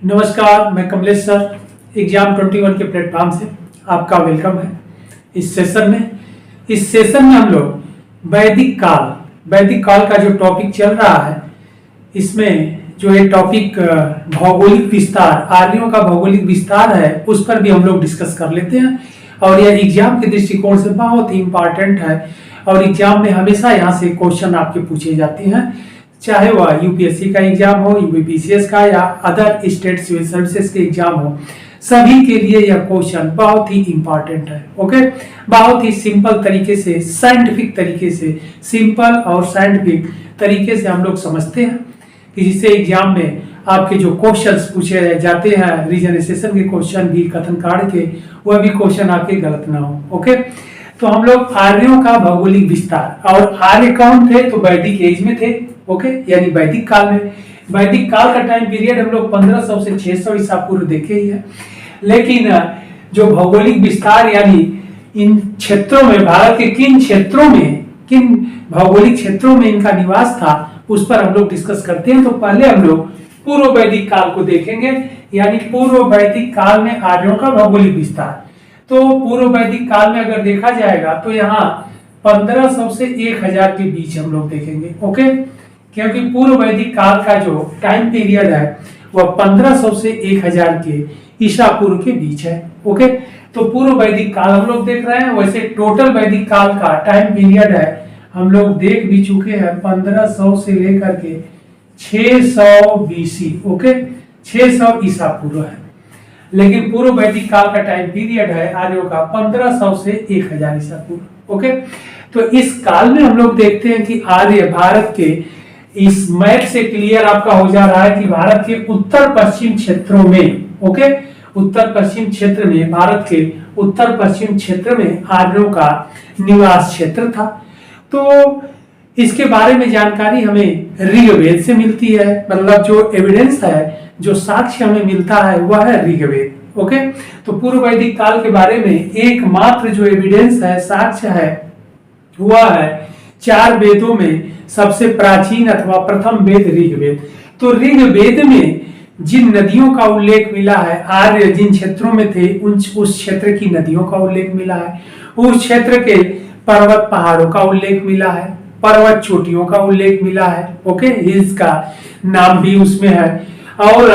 नमस्कार, मैं Kamlesh sir exam 21 के प्लेटफॉर्म से आपका वेलकम है। इस सेशन में हम लोग वैदिक काल का जो टॉपिक चल रहा है, इसमें जो ये टॉपिक भौगोलिक विस्तार, आर्यों का भौगोलिक विस्तार है, उस पर भी हम लोग डिस्कस कर लेते हैं। और यह एग्जाम के दृष्टिकोण से बहुत ही इंपॉर्टेंट है और एग्जाम में हमेशा यहाँ से क्वेश्चन आपके पूछे जाते हैं, चाहे वह यूपीएससी का एग्जाम हो, यूपीपीसीएस का या अदर स्टेट सिविल सर्विसेज के एग्जाम हो, सभी के लिए यह क्वेश्चन बहुत ही इंपॉर्टेंट है। ओके, बहुत ही सिंपल तरीके से, साइंटिफिक तरीके से, सिंपल और साइंटिफिक तरीके से हम लोग समझते हैं कि जिससे एग्जाम में आपके जो क्वेश्चंस पूछे जाते हैं, रीजनाइजेशन के क्वेश्चन भी, कथन कार्ड के, वह भी क्वेश्चन आपके गलत ना हो। ओके, तो हम लोग आर्यों का भौगोलिक विस्तार, और आर्य कौन थे? तो वैदिक एज में थे। ओके, यानी वैदिक काल में। वैदिक काल का टाइम पीरियड हम लोग 1500 से 600 ईसा पूर्व देखे ही है। लेकिन जो भौगोलिक विस्तार यानी इन क्षेत्रों में, भारत के किन क्षेत्रों में, किन भौगोलिक क्षेत्रों में इनका निवास था, उस पर हम लोग डिस्कस करते हैं। तो पहले हम लोग पूर्व वैदिक काल को देखेंगे, यानी पूर्व वैदिक काल में आर्यों का भौगोलिक विस्तार। तो पूर्व वैदिक काल में अगर देखा जाएगा तो यहाँ 1500 से 1000 के बीच हम लोग देखेंगे। ओके, क्योंकि पूर्व वैदिक काल का जो टाइम पीरियड है वह 1500 से 1000 के ईसा पूर्व के बीच है। ओके, तो पूर्व वैदिक काल हम लोग देख रहे हैं। वैसे टोटल वैदिक काल का टाइम पीरियड है, हम लोग देख भी चुके हैं, 1500 से लेकर के 600 बीसी। ओके, 600 ईसा पूर्व है। लेकिन पूर्व वैदिक काल का टाइम पीरियड है आर्यों का 1500 से 1000 ईसा पूर्व। ओके, तो इस काल में हम लोग देखते हैं कि आर्य भारत के, इस मैप से क्लियर आपका हो जा रहा है कि भारत के उत्तर पश्चिम क्षेत्रों में, ओके, उत्तर पश्चिम क्षेत्र में, भारत के उत्तर पश्चिम क्षेत्र में आर्यों का निवास क्षेत्र था। तो इसके बारे में जानकारी हमें ऋग्वेद से मिलती है, मतलब जो एविडेंस है, जो साक्ष्य हमें मिलता है वह है ऋग्वेद। ओके, तो पूर्व वैदिक काल के बारे में एकमात्र जो एविडेंस है, साक्ष्य है, वह है 4 वेदों में सबसे प्राचीन अथवा प्रथम वेद ऋग्वेद। तो ऋग्वेद में जिन नदियों का उल्लेख मिला है, आर्य जिन क्षेत्रों में थे उस क्षेत्र की नदियों का उल्लेख मिला है, उस क्षेत्र के पर्वत पहाड़ों का उल्लेख मिला है, पर्वत चोटियों का उल्लेख मिला है। ओके, हिल्स का नाम भी उसमें है। और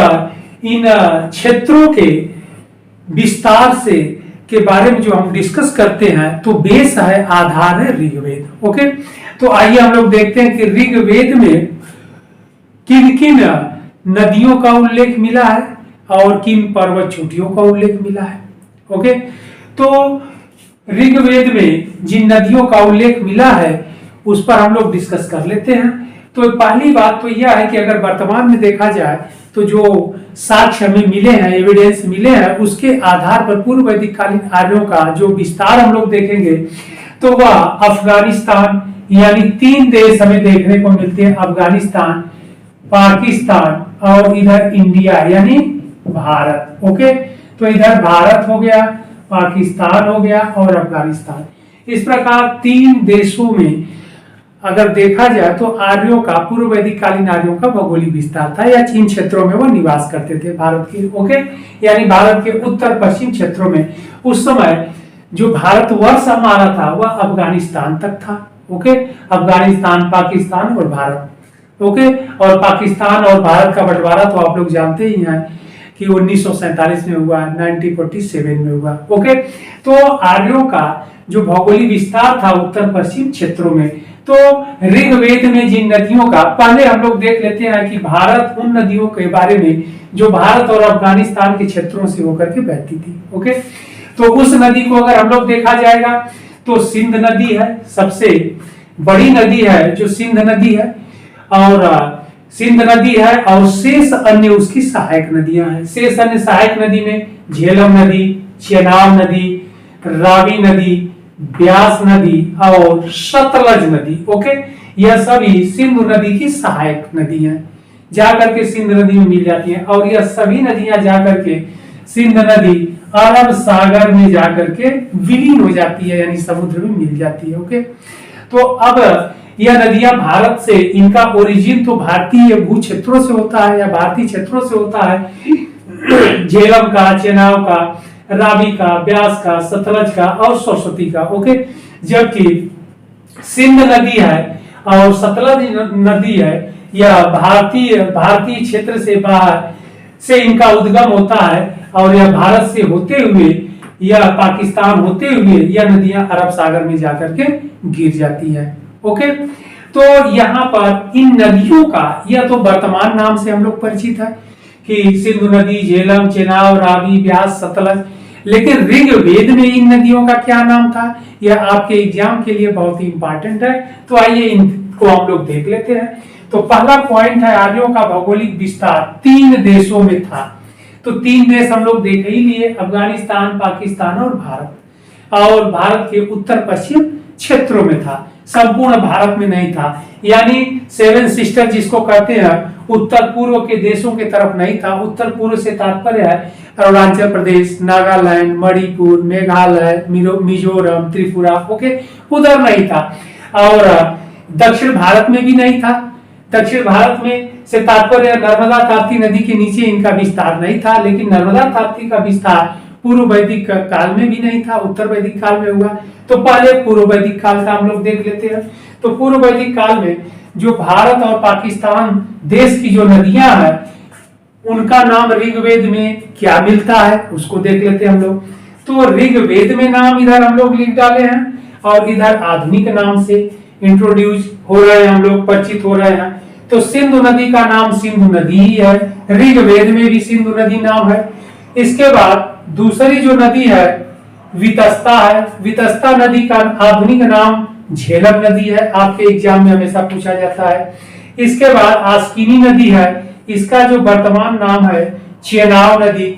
इन क्षेत्रों के विस्तार से के बारे में जो हम डिस्कस करते हैं, तो बेस है, आधार है ऋग्वेद। ओके, तो आइए हम लोग देखते हैं कि ऋग्वेद में किन किन नदियों का उल्लेख मिला है और किन पर्वत चोटियों का उल्लेख मिला है। ओके, तो ऋग्वेद में जिन नदियों का उल्लेख मिला है उस पर हम लोग डिस्कस कर लेते हैं। तो पहली बात तो यह है कि अगर वर्तमान में देखा जाए तो जो साक्ष्य हमें मिले हैं, एविडेंस मिले हैं, उसके आधार पर पूर्व वैदिक कालीन आर्यों का जो विस्तार हम लोग देखेंगे तो वह अफगानिस्तान, यानी 3 देश हमें देखने को मिलते हैं, अफगानिस्तान, पाकिस्तान और इधर इंडिया यानी भारत। ओके, तो इधर भारत हो गया, पाकिस्तान हो गया और अफगानिस्तान। इस प्रकार 3 देशों में अगर देखा जाए तो आर्यों का, पूर्व वैदिक कालीन आर्यों का भौगोलिक विस्तार था, या जिन क्षेत्रों में वह निवास करते थे भारत के। ओके, यानी भारत के उत्तर पश्चिम क्षेत्रों में। उस समय जो भारतवर्ष हमारा था वह अफगानिस्तान तक था। ओके, अफगानिस्तान, पाकिस्तान और भारत। ओके, और पाकिस्तान और भारत का बंटवारा तो आप लोग जानते ही हैं कि 1947 में हुआ, 1947 में हुआ। ओके, तो आर्यों का जो भौगोलिक विस्तार था उत्तर पश्चिम क्षेत्रों में, तो ऋग्वेद में जिन नदियों का, पहले हम लोग देख लेते हैं कि भारत, उन नदियों के बारे में जो भारत और अफगानिस्तान के क्षेत्रों से होकर के बहती थी। ओके, तो उस नदी को अगर हम लोग देखा जाएगा तो सिंध नदी है, सबसे बड़ी नदी है जो सिंध नदी है, और सिंध नदी है, और शेष अन्य उसकी सहायक नदियां हैं। शेष अन्य सहायक नदी में झेलम नदी, चेनाब नदी, रावी नदी, ब्यास नदी और सतलज नदी। ओके, यह सभी सिंधु नदी की सहायक नदी हैं, जाकर के सिंध नदी में मिल जाती हैं। और यह सभी नदियां जाकर के सिंध नदी अरब सागर में जाकर के विलीन हो जाती है, यानी समुद्र में मिल जाती है। ओके, तो अब यह नदियां भारत से, इनका ओरिजिन तो भारतीय भू क्षेत्रों से होता है या भारतीय क्षेत्रों से होता है, झेलम का, चेनाब का, रावी का, ब्यास का, सतलज का और सरस्वती का। ओके, जबकि सिंध नदी है और सतलज नदी है, यह भारतीय क्षेत्र से बाहर से इनका उद्गम होता है और यह भारत से होते हुए या पाकिस्तान होते हुए यह नदियां अरब सागर में जाकर के गिर जाती है। ओके, तो यहाँ पर इन नदियों का, यह तो वर्तमान नाम से हम लोग परिचित है कि सिंधु नदी, झेलम, चेनाब, रावी, ब्यास, सतलज, लेकिन ऋग्वेद में इन नदियों का क्या नाम था, यह आपके एग्जाम के लिए बहुत ही इंपॉर्टेंट है। तो आइए इनको हम लोग देख लेते हैं। तो पहला पॉइंट है, आर्यों का भौगोलिक विस्तार 3 देशों में था। तो 3 देश हम लोग देख ही लिए, अफगानिस्तान, पाकिस्तान और भारत। और भारत के उत्तर पश्चिम क्षेत्रों में था, संपूर्ण भारत में नहीं था। यानी 7 सिस्टर जिसको कहते हैं, उत्तर पूर्व के देशों के तरफ नहीं था। उत्तर पूर्व से तात्पर्य है अरुणाचल प्रदेश, नागालैंड, मणिपुर, मेघालय, मिजोरम, त्रिपुरा। ओके, उधर नहीं था। और दक्षिण भारत में भी नहीं था। दक्षिण भारत में से तात्पर्य नर्मदा ताप्ती नदी के नीचे इनका विस्तार नहीं था। लेकिन नर्मदा ताप्ती का विस्तार पूर्व वैदिक काल में भी नहीं था, उत्तर वैदिक काल में हुआ। तो पहले पूर्व वैदिक काल का हम लोग देख लेते हैं। तो पूर्व वैदिक काल में जो भारत और पाकिस्तान देश की जो नदियां हैं, उनका नाम ऋग्वेद में क्या मिलता है उसको देख लेते हैं हम लोग। तो ऋग्वेद में नाम इधर हम लोग लिख डाले हैं और इधर आधुनिक नाम से इंट्रोड्यूस हो रहे हैं, हम लोग परिचित हो रहे हैं। तो सिंधु नदी का नाम सिंधु नदी ही है, ऋग्वेद में भी सिंधु नदी नाम है। इसके बाद दूसरी जो नदी है वितस्ता है। वितस्ता नदी का आधुनिक नाम झेलम नदी है, आपके एग्जाम में हमेशा पूछा जाता है। इसके बाद आस्किनी नदी है, इसका जो वर्तमान नाम है चेनाब नदी।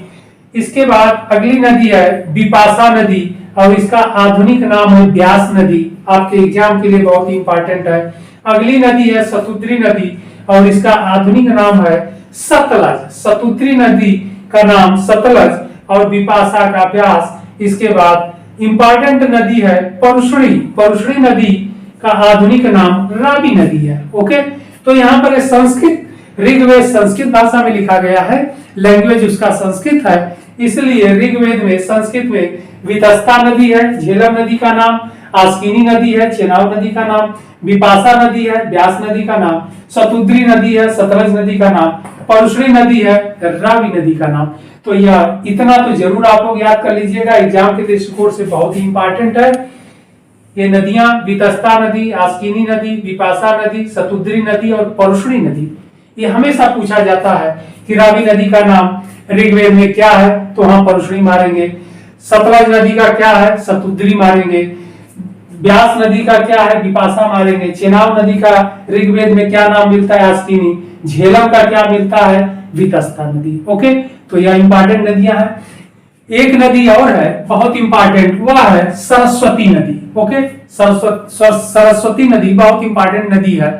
इसके बाद अगली नदी है बिपाशा नदी और इसका आधुनिक नाम है ब्यास नदी, आपके एग्जाम के लिए बहुत ही इंपॉर्टेंट है। अगली नदी है सतुद्री नदी और इसका आधुनिक नाम है सतलज। सतुद्री नदी का नाम सतलज और बिपाशा का ब्यास। इसके बाद इंपॉर्टेंट नदी है परुष्णी। परुष्णी नदी का आधुनिक नाम रावी नदी है। ओके, तो यहाँ पर संस्कृत, ऋग्वेद संस्कृत भाषा में लिखा गया है, लैंग्वेज उसका संस्कृत है, इसलिए ऋग्वेद में संस्कृत में वितस्ता नदी है, झेलम नदी का नाम, आस्किनी नदी है, चेनाब नदी का नाम, बिपाशा नदी है, ब्यास नदी का नाम, सतुद्री नदी है, सतलज नदी का नाम, परुष्णी नदी है, रावी नदी का नाम। तो यह इतना तो जरूर आप लोग याद कर लीजिएगा, एग्जाम के दृष्टिकोण से बहुत ही इंपॉर्टेंट है। ये नदियां वितस्ता नदी, आस्किनी नदी, बिपाशा नदी, सतुद्री नदी और परुष्णी नदी, ये हमेशा पूछा जाता है कि रावी नदी का नाम ऋग्वेद में क्या है, तो हम परुष्णी मारेंगे। सतलज नदी का क्या है, सतुद्री मारेंगे। ब्यास नदी का क्या है, बिपाशा मारेंगे। चेनाब नदी का ऋग्वेद में क्या नाम मिलता है, आस्किनी। झेलम का क्या मिलता है, वितस्ता नदी। ओके, तो यह इंपॉर्टेंट नदियां हैं। एक नदी और है बहुत इंपॉर्टेंट, वह है सरस्वती नदी। ओके, सरस्वती नदी बहुत इंपॉर्टेंट नदी है,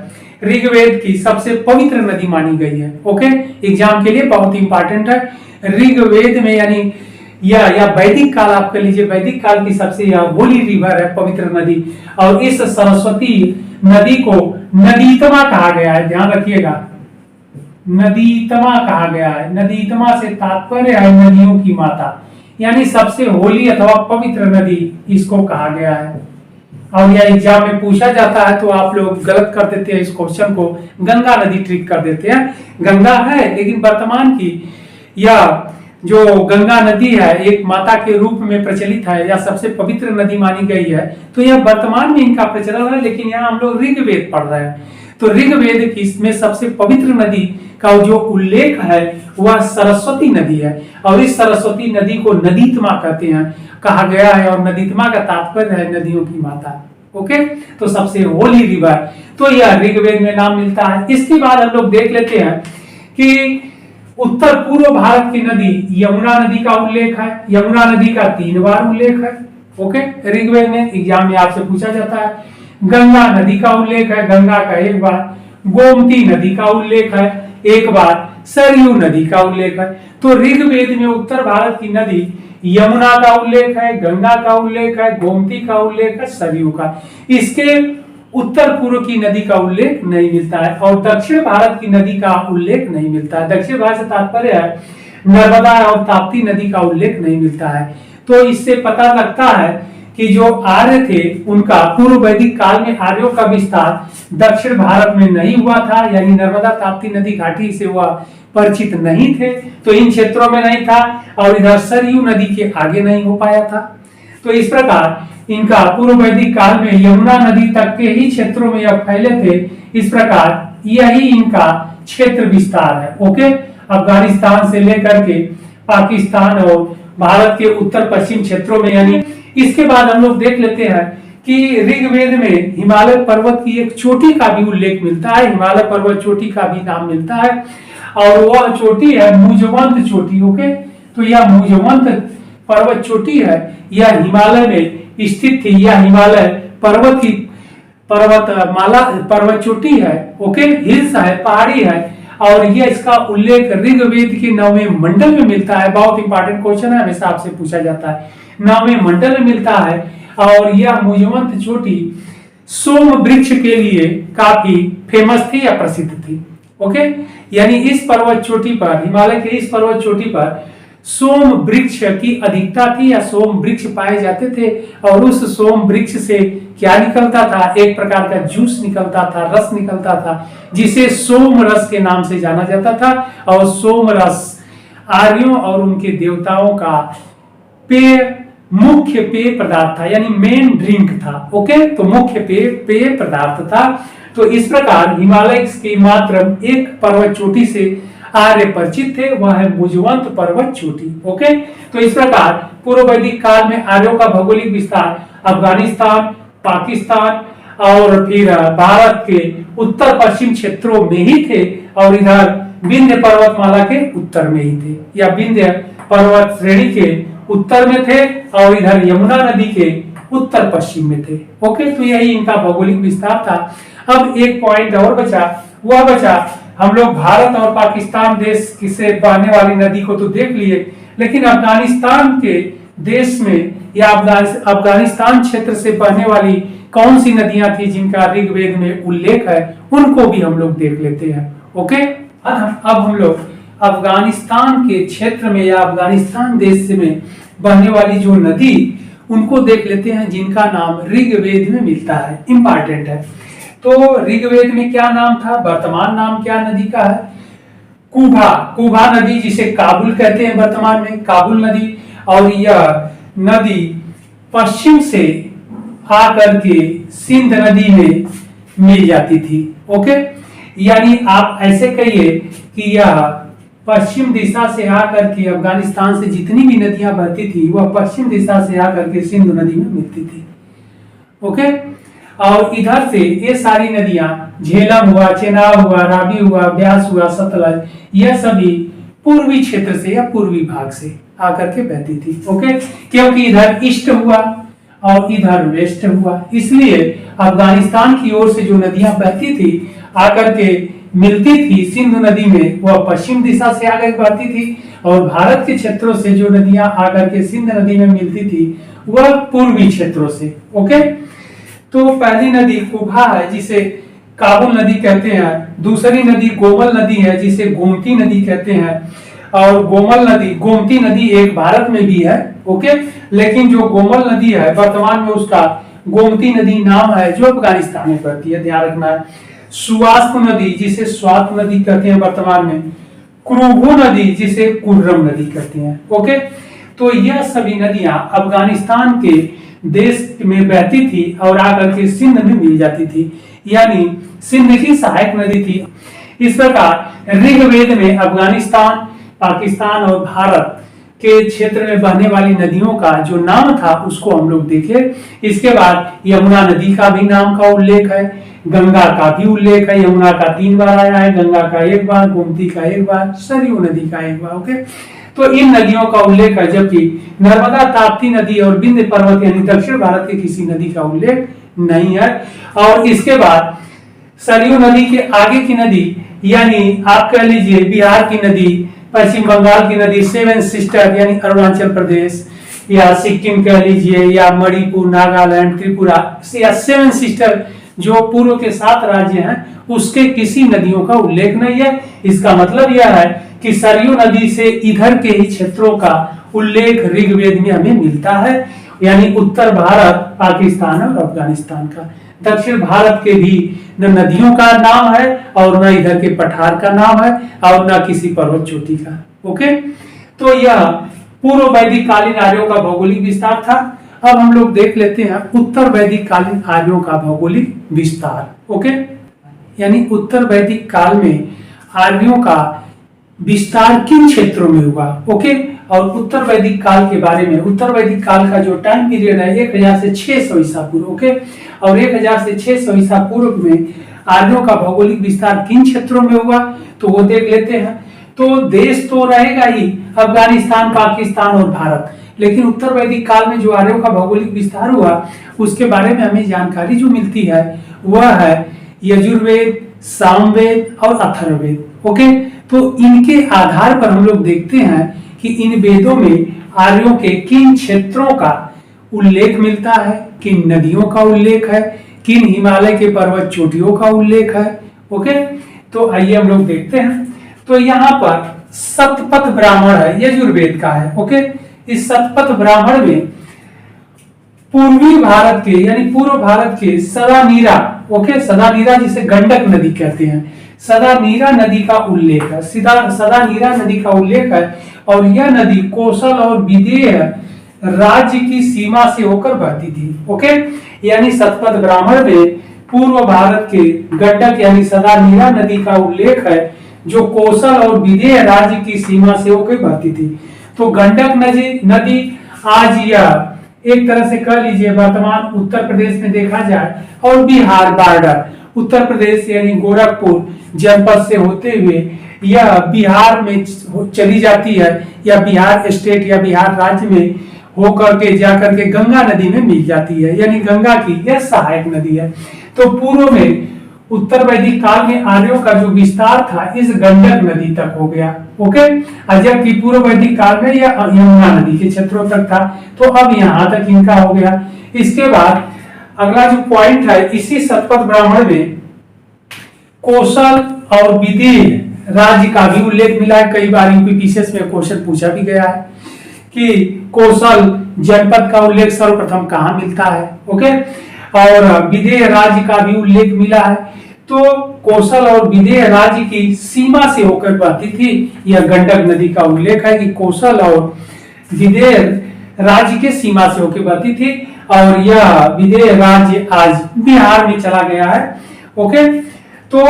ऋग्वेद की सबसे पवित्र नदी मानी गई है। ओके, एग्जाम के लिए बहुत इंपॉर्टेंट है। ऋग्वेद में यानी या वैदिक काल आप कर लीजिए, वैदिक काल की सबसे यह होली रिवर है, पवित्र नदी। और इस सरस्वती नदी को नदीतमा कहा गया है, ध्यान रखिएगा, नदीतमा कहा गया है। नदीतमा से तात्पर्य है नदियों की माता, यानी सबसे होली अथवा पवित्र नदी इसको कहा गया है। और यह एग्जाम में पूछा जाता है तो आप लोग गलत कर देते हैं इस क्वेश्चन को, गंगा नदी ट्रिक कर देते हैं। गंगा है लेकिन वर्तमान की यह जो गंगा नदी है एक माता के रूप में प्रचलित है या सबसे पवित्र नदी मानी गई है, तो यह वर्तमान में इनका प्रचलन है। लेकिन यहाँ हम लोग ऋग्वेद पढ़ रहे हैं, तो ऋग्वेद की इसमें सबसे पवित्र नदी का जो उल्लेख है वह सरस्वती नदी है। और इस सरस्वती नदी को नदीतमा कहते हैं, कहा गया है, और नदीतमा का तात्पर्य है नदियों की माता। ओके, तो सबसे होली रिवर, तो यह ऋग्वेद में नाम मिलता है। इसके बाद हम लोग देख लेते हैं कि उत्तर पूर्व भारत की नदी यमुना नदी का उल्लेख है। यमुना नदी का 3 बार उल्लेख है। ओके, ऋग्वेद में एग्जाम में आपसे पूछा जाता है। गंगा नदी का उल्लेख है, गंगा का 1 बार। गोमती नदी का उल्लेख है 1 बार। सरयू नदी का उल्लेख है। तो ऋग्वेद में उत्तर भारत की नदी यमुना का उल्लेख है, गंगा का उल्लेख है, गोमती का उल्लेख है, सरयू का। इसके उत्तर पूर्व की नदी का उल्लेख नहीं मिलता है और दक्षिण भारत की नदी का उल्लेख नहीं मिलता है। दक्षिण भारत से तात्पर्य है नर्मदा और ताप्ती नदी का उल्लेख नहीं मिलता है। तो इससे पता लगता है कि जो आर्य थे उनका पूर्व वैदिक काल में आर्यों का विस्तार दक्षिण भारत में नहीं हुआ था, यानी नर्मदा ताप्ती नदी घाटी से वह परिचित नहीं थे, तो इन क्षेत्रों में नहीं था, और इधर सरयू नदी के आगे नहीं हो पाया था। तो इस प्रकार इनका पूर्व वैदिक काल में यमुना नदी तक के ही क्षेत्रों में यह फैले थे। इस प्रकार यही इनका क्षेत्र विस्तार है। ओके, अफगानिस्तान से लेकर के पाकिस्तान और भारत के उत्तर पश्चिम क्षेत्रों में, यानी इसके बाद हम लोग देख लेते हैं कि ऋग्वेद में हिमालय पर्वत की एक चोटी का भी उल्लेख मिलता है, हिमालय पर्वत चोटी का भी नाम मिलता है, और वह चोटी है मुजवंत चोटी। ओके, तो यह मुजवंत पर्वत चोटी है, यह हिमालय में स्थित थी, यह हिमालय पर्वत की पर्वत चोटी है। ओके, हिल्स है, पहाड़ी है, और यह इसका उल्लेख ऋग्वेद के 9वें मंडल में मिलता है। बहुत इंपॉर्टेंट क्वेश्चन है, हमेशा आपसे पूछा जाता है। 9वें मंडल में मिलता है, और यह मुजवंत चोटी सोम वृक्ष के लिए काफी फेमस थी या प्रसिद्ध थी। ओके, यानी इस पर्वत चोटी पर, हिमालय के इस पर्वत चोटी पर सोम वृक्ष की अधिकता थी, या सोम वृक्ष पाए जाते थे, और उस सोम वृक्ष से क्या निकलता था, एक प्रकार का जूस निकलता था, रस निकलता था, जिसे सोम रस के नाम से जाना जाता था। और सोम रस आर्यों और उनके देवताओं का मुख्य पेय पदार्थ था, यानी मेन ड्रिंक था। ओके, तो मुख्य पेय पदार्थ था। तो इस प्रकार हिमालय की मात्र एक पर्वत चोटी से आर्य परिचित थे, वह है मुजवंत पर्वत चोटी। ओके, तो इस प्रकार पूर्व वैदिक काल में आर्यों का भौगोलिक विस्तार अफगानिस्तान, पाकिस्तान और फिर भारत के उत्तर पश्चिम क्षेत्रों में ही थे, और इधर विंध्य पर्वतमाला के उत्तर में ही थे, या विंध्य पर्वत श्रेणी के उत्तर में थे, और इधर यमुना नदी के उत्तर पश्चिम में थे। ओके, तो यही इनका भौगोलिक विस्तार था। अब एक पॉइंट और बचा, वह बचा हम लोग भारत और पाकिस्तान देश से बहने वाली नदी को तो देख लिए, लेकिन अफगानिस्तान के देश में या अफगानिस्तान क्षेत्र से बहने वाली कौन सी नदियां थी जिनका ऋग्वेद में उल्लेख है, उनको भी हम लोग देख लेते हैं। ओके, अब हम लोग अफगानिस्तान के क्षेत्र में या अफगानिस्तान देश में बहने वाली जो नदी, उनको देख लेते हैं जिनका नाम ऋग्वेद में मिलता है, इंपॉर्टेंट है। तो ऋग्वेद में क्या नाम था, वर्तमान नाम क्या नदी का है, कुभा नदी, जिसे काबुल कहते हैं वर्तमान में, काबुल नदी। और यह नदी पश्चिम से आकर के सिंध नदी में मिल जाती थी। ओके, यानी आप ऐसे कहिए कि यह पश्चिम दिशा से आकर के अफगानिस्तान से जितनी भी नदियां बहती थी, वह पश्चिम दिशा से आकर के सिंधु नदी में मिलती थी। ओके, और इधर से ये सारी नदियां झेलम हुआ, चेनाब हुआ, रावी हुआ, ब्यास हुआ, सतलज, यह सभी पूर्वी क्षेत्र से या पूर्वी भाग से आकर के बहती थी। ओके, क्योंकि इधर ईस्ट हुआ और इधर वेस्ट हुआ, इसलिए अफगानिस्तान की ओर से जो नदियां बहती थी आकर के मिलती थी सिंधु नदी में, वह पश्चिम दिशा से आकर बहती थी, और भारत के क्षेत्रों से जो नदियां आकर के सिंधु नदी में मिलती थी वह पूर्वी क्षेत्रों से। ओके, तो पहली नदी कुभा है जिसे काबुल नदी कहते हैं, दूसरी नदी गोमल नदी है जिसे गोमती नदी कहते हैं, और गोमती नदी एक भारत में भी है। ओके, लेकिन जो गोमल नदी है वर्तमान में उसका गोमती नदी नाम है, जो अफगानिस्तान में पड़ती है, ध्यान रखना है। सुवास्प नदी जिसे स्वात नदी कहते हैं वर्तमान में, क्रुभु नदी जिसे कुर्रम नदी कहते हैं। ओके, तो यह सभी नदियां अफगानिस्तान के देश में बहती थी और आकर के सिंध में मिल जाती थी, यानी सिंध की सहायक नदी थी। इस प्रकार ऋग्वेद में अफगानिस्तान, पाकिस्तान और भारत के क्षेत्र में बहने वाली नदियों का जो नाम था उसको हम लोग देखे। इसके बाद यमुना नदी का भी नाम का उल्लेख है, गंगा का भी उल्लेख है, यमुना का 3 बार आया है, गंगा का 1 बार, गोमती का 1 बार, सरयू नदी का 1 बार। ओके, तो इन नदियों का उल्लेख है, जबकि नर्मदा, ताप्ती नदी और विंध्य पर्वत यानी दक्षिण भारत के किसी नदी का उल्लेख नहीं है। और इसके बाद सरयू नदी के आगे की नदी, यानी आप कह लीजिए बिहार की नदी, पश्चिम बंगाल की नदी, 7 सिस्टर यानी अरुणाचल प्रदेश या सिक्किम कह लीजिए, या मणिपुर, नागालैंड, त्रिपुरा, या 7 सिस्टर जो पूर्व के 7 राज्य हैं उसके किसी नदियों का उल्लेख नहीं है। इसका मतलब यह है कि सरयू नदी से इधर के ही क्षेत्रों का उल्लेख ऋग्वेद में हमें मिलता है, यानी उत्तर भारत, पाकिस्तान और अफगानिस्तान का। दक्षिण भारत के भी न नदियों का नाम है और न इधर के पठार का नाम है और न किसी पर्वत चोटी का। ओके, तो यह पूर्व वैदिक कालीन आर्यों का भौगोलिक विस्तार था। अब हम लोग देख लेते हैं उत्तर वैदिक कालीन आर्यों का भौगोलिक विस्तार। ओके, यानी उत्तर वैदिक काल में आर्यों का विस्तार किन क्षेत्रों में हुआ। ओके, और उत्तर वैदिक काल के बारे में, उत्तर वैदिक काल का जो टाइम पीरियड है 1000 से 600 ईसा पूर्व। ओके, और 1000 से 600 ईसा पूर्व में आर्यों का भौगोलिक विस्तार किन क्षेत्रों में हुआ, तो वो देख लेते हैं। तो देश तो रहेगा ही अफगानिस्तान, पाकिस्तान और भारत, लेकिन उत्तर वैदिक काल में जो आर्यों का भौगोलिक विस्तार हुआ उसके बारे में हमें जानकारी जो मिलती है वह है यजुर्वेद, सामवेद और अथर्ववेद। ओके, तो इनके आधार पर हम लोग देखते हैं कि इन वेदों में आर्यों के किन क्षेत्रों का उल्लेख मिलता है, किन नदियों का उल्लेख है, किन हिमालय के पर्वत चोटियों का उल्लेख है। ओके, तो आइए हम लोग देखते हैं। तो यहाँ पर सतपथ ब्राह्मण है, यजुर्वेद का है। ओके, इस सतपथ ब्राह्मण में पूर्वी भारत के यानी पूर्व भारत के सदानीरा, ओके, सदानीरा जिसे गंडक नदी कहते हैं, सदानीरा नदी का उल्लेख है। सदानीरा नदी का उल्लेख है और यह नदी कौशल और विदेह राज्य की सीमा से होकर बहती थी। ओके, यानी सतपथ ब्राह्मण में पूर्व भारत के गंडक यानी सदानीरा नदी का उल्लेख है जो कौशल और विदेह राज्य की सीमा से होकर बहती थी। तो गंडक नदी आज यह एक तरह से कह लीजिए वर्तमान उत्तर प्रदेश में देखा जाए और बिहार बॉर्डर, उत्तर प्रदेश यानी गोरखपुर जनपद से होते हुए यह बिहार में चली जाती है या बिहार स्टेट या बिहार राज्य में होकर के जाकर के गंगा नदी में मिल जाती है, यानी गंगा की यह सहायक नदी है। तो पूर्व में उत्तर वैदिक काल में आर्यों का जो विस्तार था इस गंडक नदी तक हो गया। ओके, जबकि पूर्व वैदिक काल में यह यमुना नदी के क्षेत्रों तक था। तो अब यहाँ तक इनका हो गया। इसके बाद अगला जो पॉइंट है, इसी सतपथ ब्राह्मण में कौशल और विदेह राज्य का भी उल्लेख मिला है। कई बार यूपीपीसीएस में क्वेश्चन पूछा भी गया है कि कौशल जनपद का उल्लेख सर्वप्रथम कहाँ मिलता है। ओके, और विदेह राज्य का भी उल्लेख मिला है। तो कौशल और विदेह राज्य की सीमा से होकर बहती थी यह गंडक नदी का उल्लेख है कि कौशल और विदेह राज्य के सीमा से होकर बहती थी और यह विदेह राज्य आज बिहार में चला गया है। ओके, तो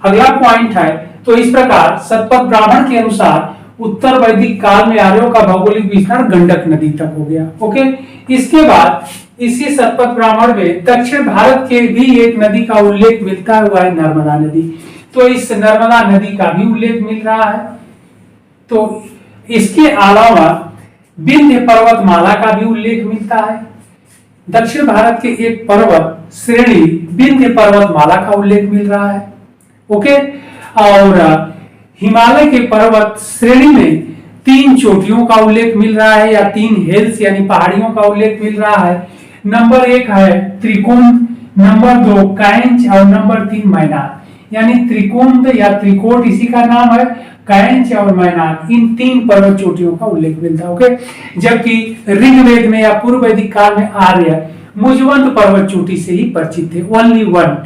अगला पॉइंट है। तो इस प्रकार सतपथ ब्राह्मण के अनुसार उत्तर वैदिक काल में आर्यों का भौगोलिक विस्तार गंडक नदी तक हो गया। ओके, इसके बाद इसी सतपथ ब्राह्मण में दक्षिण भारत के भी एक नदी का उल्लेख मिलता हुआ है, नर्मदा नदी। तो इस नर्मदा नदी का भी उल्लेख मिल रहा है। तो इसके अलावा विंध्य पर्वतमाला का भी उल्लेख मिलता है। दक्षिण भारत के एक पर्वत श्रेणी विंध्य पर्वतमाला का उल्लेख मिल रहा है। ओके, और हिमालय के पर्वत श्रेणी में 3 चोटियों का उल्लेख मिल रहा है या 3 हिल्स यानी पहाड़ियों का उल्लेख मिल रहा है। नंबर 1 है त्रिकुंड, नंबर 2 कैंच और नंबर 3 मैनाक। यानी त्रिकुंड या त्रिकोट इसी का नाम है, कैंच और मैनाक, इन 3 पर्वत चोटियों का उल्लेख मिलता है। ओके, जबकि ऋग्वेद में या पूर्व वैदिक काल में आर्य मुजवंत पर्वत चोटी से ही परिचित थे। ओनली 1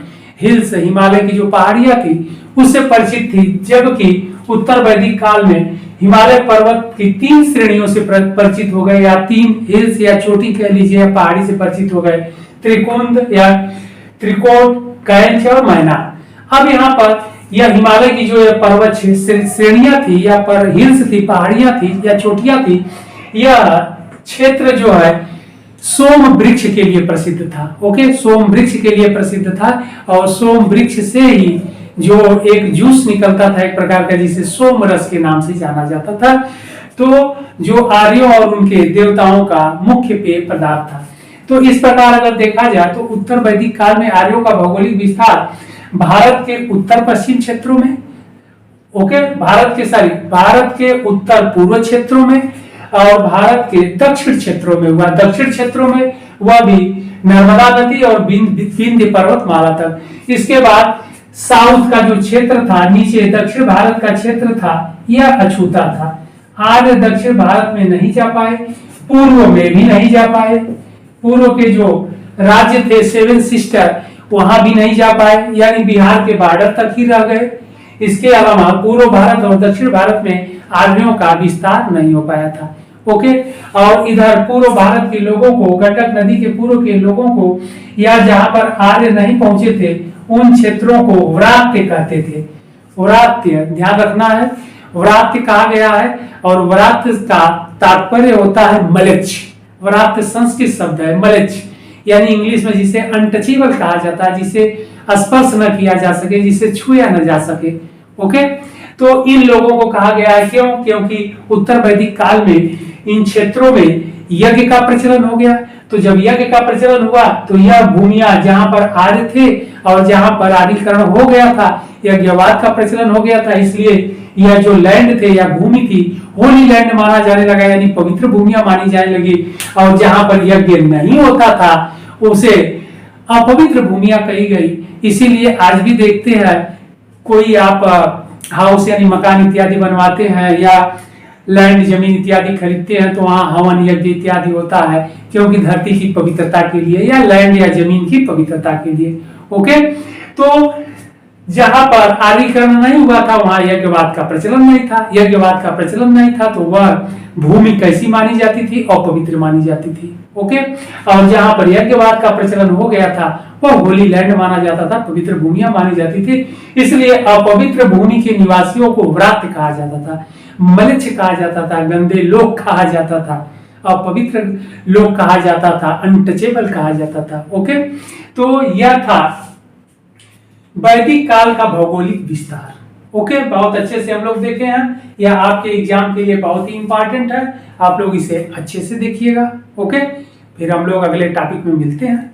हिल्स हिमालय की जो पहाड़ियां थी उससे परिचित थी, जबकि उत्तर वैदिक काल में हिमालय पर्वत की 3 श्रेणियों से परिचित हो गए या 3 हिल्स या चोटी कह लीजिए या पहाड़ी से परिचित हो गए, त्रिकुंड या त्रिकोट, कैंच और मैनाक। अब यहाँ पर यह हिमालय की जो पर्वत श्रेणियां थी या पर हिल्स थी, पहाड़ियां थी या चोटियां थी, यह क्षेत्र जो है सोम वृक्ष के लिए प्रसिद्ध था। ओके, सोम वृक्ष के लिए प्रसिद्ध था और सोम वृक्ष से ही जो एक जूस निकलता था एक प्रकार का जिसे सोम रस के नाम से जाना जाता था। तो जो आर्यों और उनके देवताओं का मुख्य पेय पदार्थ था। तो इस प्रकार अगर देखा जाए तो उत्तर वैदिक काल में आर्यों का भौगोलिक विस्तार भारत के उत्तर पश्चिम क्षेत्रों में, ओके, भारत के उत्तर पूर्व क्षेत्रों में और भारत के दक्षिण क्षेत्रों में हुआ। दक्षिण क्षेत्रों में वह भी नर्मदा नदी और विंध्य पर्वतमाला तक। इसके बाद साउथ का जो क्षेत्र था, नीचे दक्षिण भारत का क्षेत्र था, यह अछूता था। आर्य दक्षिण भारत में नहीं जा पाए, पूर्व में भी नहीं जा पाए। पूर्व के जो राज्य थे सेवन सिस्टर, वहां भी नहीं जा पाए, यानी बिहार के बॉर्डर तक ही रह गए। इसके अलावा पूर्व भारत और दक्षिण भारत में आर्यों का विस्तार नहीं हो पाया था। ओके, और इधर पूर्व भारत के लोगों को, गंडक नदी के पूर्व के लोगों को, या जहां पर आर्य नहीं पहुंचे थे, उन क्षेत्रों को व्रात्य कहते थे। व्रात्य ध्यान रखना है, व्रात्य कहा गया है, और व्रात्य का तात्पर्य होता है मलेच्छ। व्रात्य संस्कृत शब्द है, मलेच्छ, यानी इंग्लिश में जिसे अनटचेबल कहा जाता है, जिसे स्पर्श न किया जा सके, जिसे छुआ न जा सके। ओके, तो इन लोगों को कहा गया है, क्यों? क्योंकि उत्तर वैदिक काल में इन क्षेत्रों में यज्ञ का प्रचलन हो गया। तो जब यज्ञ का प्रचलन हुआ तो यह भूमियां जहां पर आर्य थे और जहां पर आर्यीकरण हो गया था, यज्ञवाद का प्रचलन हो गया था, इसलिए यह जो लैंड थे या भूमि थी, होली लैंड माना जाने लगा, यानी पवित्र भूमियां मानी जाने लगी। और जहां पर यज्ञ नहीं होता था उसे अपवित्र भूमियां कही गई। इसीलिए आज भी देखते हैं, कोई आप हाउस यानी मकान इत्यादि बनवाते हैं या लैंड जमीन इत्यादि खरीदते हैं तो वहां हवन यज्ञ इत्यादि होता है, क्योंकि धरती की पवित्रता के लिए या लैंड या जमीन की पवित्रता के लिए। ओके, तो जहां पर आर्यीकरण नहीं हुआ था वहां यज्ञवाद का प्रचलन नहीं था। यज्ञवाद का प्रचलन नहीं था तो वह भूमि कैसी मानी जाती थी? अपवित्र मानी जाती थी। ओके, और जहां पर यज्ञवाद का प्रचलन हो गया था वह होली लैंड माना जाता था, पवित्र भूमियां मानी जाती थी। इसलिए अपवित्र भूमि के निवासियों को व्रात्य कहा जाता था, मलिच्छ कहा जाता था, गंदे लोग कहा जाता था, अपवित्र लोग कहा जाता था, अनटचेबल कहा जाता था। ओके, तो यह था वैदिक काल का भौगोलिक विस्तार। ओके, बहुत अच्छे से हम लोग देखे हैं, यह आपके एग्जाम के लिए बहुत ही इंपॉर्टेंट है, आप लोग इसे अच्छे से देखिएगा। ओके, फिर हम लोग अगले टॉपिक में मिलते हैं।